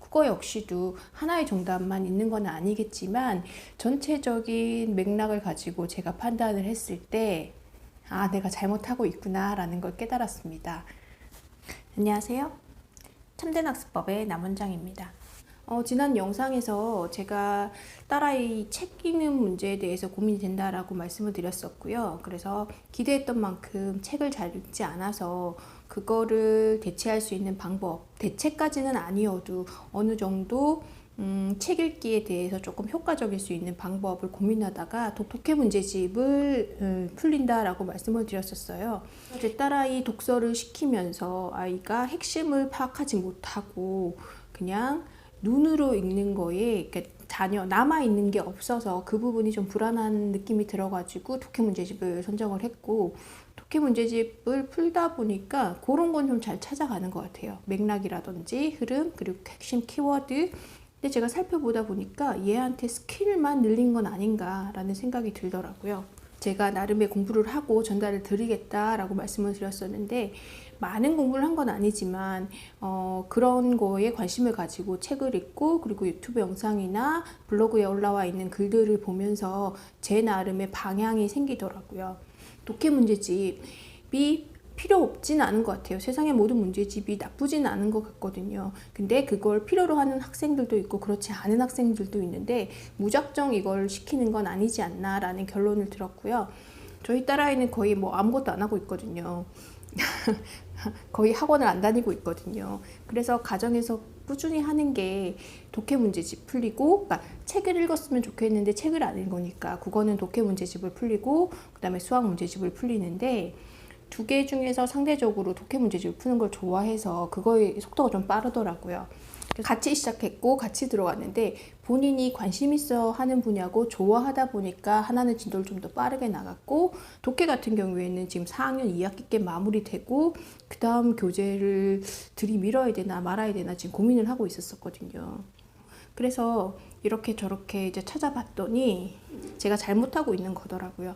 그거 역시도 하나의 정답만 있는 건 아니겠지만 전체적인 맥락을 가지고 제가 판단을 했을 때 아, 내가 잘못하고 있구나 라는 걸 깨달았습니다. 안녕하세요. 참된 학습법의 남원장입니다. 지난 영상에서 제가 딸아이 책 읽는 문제에 대해서 고민이 된다라고 말씀을 드렸었고요. 그래서 기대했던 만큼 책을 잘 읽지 않아서 그거를 대체할 수 있는 방법, 대체까지는 아니어도 어느 정도 책 읽기에 대해서 조금 효과적일 수 있는 방법을 고민하다가 독해 문제집을 풀린다라고 말씀을 드렸었어요. 제 딸아이 독서를 시키면서 아이가 핵심을 파악하지 못하고 그냥 눈으로 읽는 거에 전혀 남아있는 게 없어서 그 부분이 좀 불안한 느낌이 들어가지고 독해 문제집을 선정을 했고, 독해 문제집을 풀다 보니까 그런 건 좀 잘 찾아가는 것 같아요. 맥락이라든지 흐름, 그리고 핵심 키워드. 근데 제가 살펴보다 보니까 얘한테 스킬만 늘린 건 아닌가라는 생각이 들더라고요. 제가 나름의 공부를 하고 전달을 드리겠다라고 말씀을 드렸었는데, 많은 공부를 한 건 아니지만 그런 거에 관심을 가지고 책을 읽고, 그리고 유튜브 영상이나 블로그에 올라와 있는 글들을 보면서 제 나름의 방향이 생기더라고요. 독해 문제집이 필요 없진 않은 것 같아요. 세상의 모든 문제집이 나쁘진 않은 것 같거든요. 근데 그걸 필요로 하는 학생들도 있고 그렇지 않은 학생들도 있는데 무작정 이걸 시키는 건 아니지 않나 라는 결론을 들었고요. 저희 딸아이는 거의 뭐 아무것도 안 하고 있거든요. 거의 학원을 안 다니고 있거든요. 그래서 가정에서 꾸준히 하는 게 독해 문제집 풀리고, 그러니까 책을 읽었으면 좋겠는데 책을 안 읽으니까 국어는 독해 문제집을 풀리고 그 다음에 수학 문제집을 풀리는데, 두 개 중에서 상대적으로 독해 문제집을 푸는 걸 좋아해서 그거의 속도가 좀 빠르더라고요. 같이 시작했고 같이 들어갔는데 본인이 관심 있어 하는 분야고 좋아하다 보니까 하나는 진도를 좀 더 빠르게 나갔고, 독해 같은 경우에는 지금 4학년 2학기께 마무리되고 그 다음 교재를 들이밀어야 되나 말아야 되나 지금 고민을 하고 있었거든요. 그래서 이렇게 저렇게 이제 찾아봤더니 제가 잘못하고 있는 거더라고요.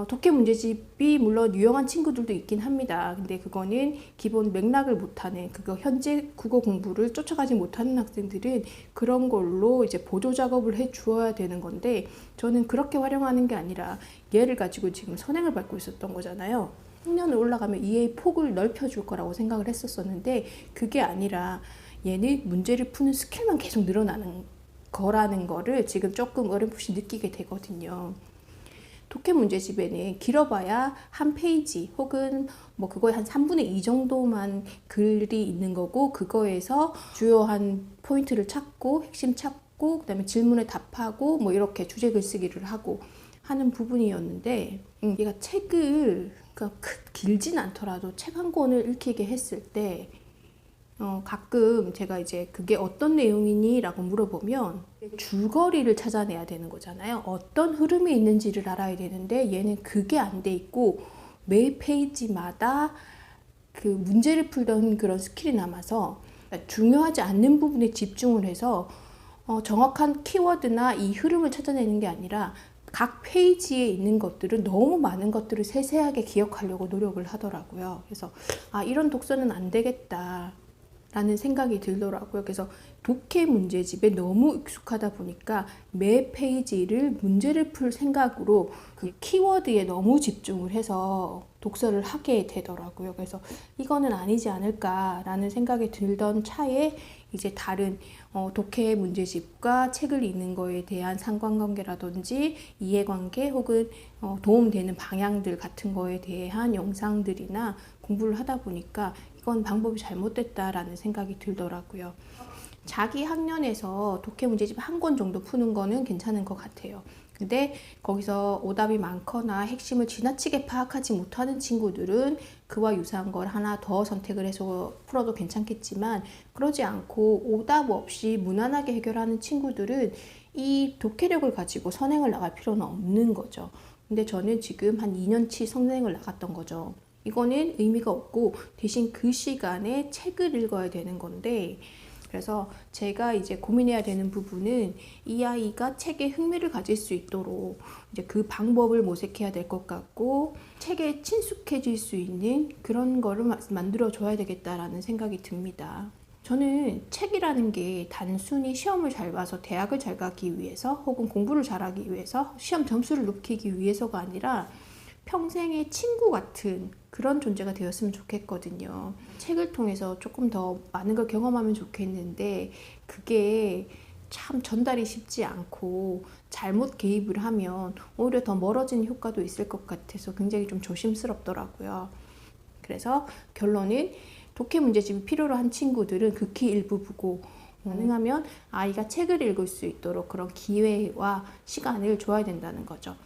독해 문제집이 물론 유용한 친구들도 있긴 합니다. 근데 그거는 기본 맥락을 못하는, 그거 현재 국어 공부를 쫓아가지 못하는 학생들은 그런 걸로 이제 보조 작업을 해 주어야 되는 건데, 저는 그렇게 활용하는 게 아니라 얘를 가지고 지금 선행을 밟고 있었던 거잖아요. 학년을 올라가면 이해의 폭을 넓혀줄 거라고 생각을 했었는데 그게 아니라 얘는 문제를 푸는 스킬만 계속 늘어나는 거라는 거를 지금 조금 어렴풋이 느끼게 되거든요. 독해 문제집에는 길어봐야 한 페이지 혹은 뭐 그거의 한 3분의 2 정도만 글이 있는 거고, 그거에서 주요한 포인트를 찾고 핵심 찾고 그 다음에 질문에 답하고 뭐 이렇게 주제 글쓰기를 하고 하는 부분이었는데, 얘가 책을 그러니까 길진 않더라도 책 한 권을 읽히게 했을 때 가끔 제가 이제 그게 어떤 내용이니? 라고 물어보면 줄거리를 찾아내야 되는 거잖아요. 어떤 흐름이 있는지를 알아야 되는데 얘는 그게 안 돼 있고 매 페이지마다 그 문제를 풀던 그런 스킬이 남아서 중요하지 않는 부분에 집중을 해서 정확한 키워드나 이 흐름을 찾아내는 게 아니라 각 페이지에 있는 것들은 너무 많은 것들을 세세하게 기억하려고 노력을 하더라고요. 그래서 이런 독서는 안 되겠다 라는 생각이 들더라고요. 그래서 독해 문제집에 너무 익숙하다 보니까 매 페이지를 문제를 풀 생각으로 그 키워드에 너무 집중을 해서 독서를 하게 되더라고요. 그래서 이거는 아니지 않을까라는 생각이 들던 차에 이제 다른 독해 문제집과 책을 읽는 거에 대한 상관관계라든지 이해관계 혹은 도움되는 방향들 같은 거에 대한 영상들이나 공부를 하다 보니까 이건 방법이 잘못됐다라는 생각이 들더라고요. 자기 학년에서 독해 문제집 한 권 정도 푸는 거는 괜찮은 것 같아요. 근데 거기서 오답이 많거나 핵심을 지나치게 파악하지 못하는 친구들은 그와 유사한 걸 하나 더 선택을 해서 풀어도 괜찮겠지만, 그러지 않고 오답 없이 무난하게 해결하는 친구들은 이 독해력을 가지고 선행을 나갈 필요는 없는 거죠. 근데 저는 지금 한 2년치 선행을 나갔던 거죠. 이거는 의미가 없고 대신 그 시간에 책을 읽어야 되는 건데, 그래서 제가 이제 고민해야 되는 부분은 이 아이가 책에 흥미를 가질 수 있도록 이제 그 방법을 모색해야 될 것 같고, 책에 친숙해질 수 있는 그런 거를 만들어 줘야 되겠다라는 생각이 듭니다. 저는 책이라는 게 단순히 시험을 잘 봐서 대학을 잘 가기 위해서 혹은 공부를 잘하기 위해서 시험 점수를 높이기 위해서가 아니라 평생의 친구 같은 그런 존재가 되었으면 좋겠거든요. 책을 통해서 조금 더 많은 걸 경험하면 좋겠는데 그게 참 전달이 쉽지 않고 잘못 개입을 하면 오히려 더 멀어지는 효과도 있을 것 같아서 굉장히 좀 조심스럽더라고요. 그래서 결론은 독해 문제집이 필요로 한 친구들은 극히 일부 보고 가능하면 아이가 책을 읽을 수 있도록 그런 기회와 시간을 줘야 된다는 거죠.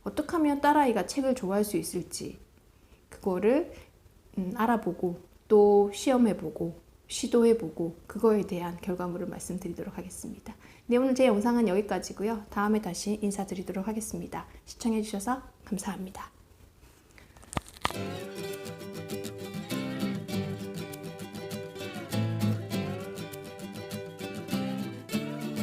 어떻게 하면 딸아이가 책을 좋아할 수 있을지 그거를 알아보고 또 시험해보고 시도해보고 그거에 대한 결과물을 말씀드리도록 하겠습니다. 네, 오늘 제 영상은 여기까지고요. 다음에 다시 인사드리도록 하겠습니다. 시청해주셔서 감사합니다.